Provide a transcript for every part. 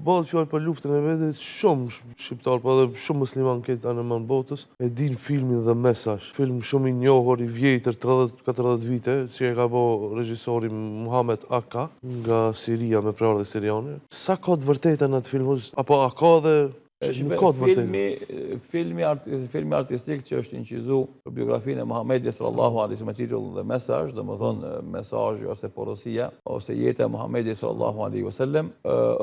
bëhet fjalë për luftën e Bedrit, shumë shqiptar, po edhe shumë musliman këtë anë në botës, e din filmin The Message. Film shumë i njohur, i vjetër, 30-40 vite, që e ka bërë regjisori Muhammed Aka nga Siria me prardhje siriane. Sa ka të vërtetë në atë film, apo a ka dhe nuk ka të vërtetë? Filmi artistik që është incizu për biografinë e Muhamedit sallallahu alaihi wasallam me titull The Message, domethënë mesazhi ose porosia ose jeta e Muhamedit sallallahu alaihi wasallam,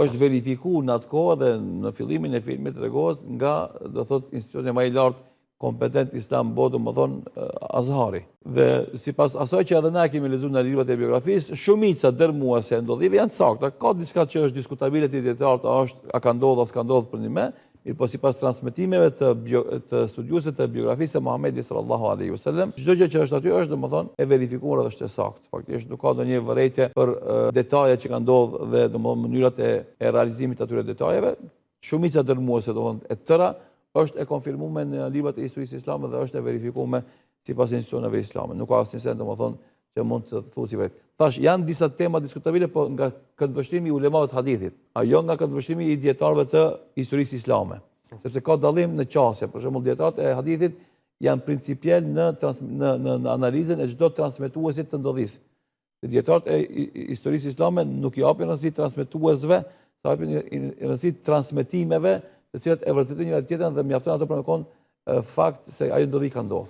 është verifikuar në atë kohë dhe në fillimin e filmit tregohet nga, do thotë, institucioni më i lartë kompetent islam botë, domethënë Azhari. Dhe sipas asaj që edhe ne kemi lexuar në librat e biografisë, shumica dërmuese e ndodhive janë sakta. Ka diçka që është diskutabile te dietarët, a ka ndodhur as ka ndodhur për një me, po sipas transmetimeve të studiuesve të biografisë së Muhamedit sallallahu alaihi wasallam, çdo gjë që është aty është domethënë e verifikuar dhe është e saktë. Faktikisht nuk ka ndonjë vërejtje për detajet që kanë ndodhur dhe domethënë mënyrat e realizimit të atyre detajeve. Shumica dërmuese domethënë e tëra është e konfirmuar në librat e historisë islame dhe është e verifikuar sipas institucioneve islame. Nuk ka asnjë send domethënë që mund të thuhet si vetë. Tash janë disa tema diskutabile, po nga këndvështrimi i ulemave të hadithit, jo nga këndvështrimi i dietarëve të historisë islame. Sepse ka dallim në qasje, për shembull dietarët e hadithit janë principial në analizën e çdo transmetuesit të ndodhisë. Dietarët e historisë islame nuk i japin rëndësi transmetuesve, sa japin rëndësi transmetimeve, të cilat e vërtetojnë njëra tjetrën dhe mjafton ato për me kon fakt se ajo ndodhi ka ndodhur.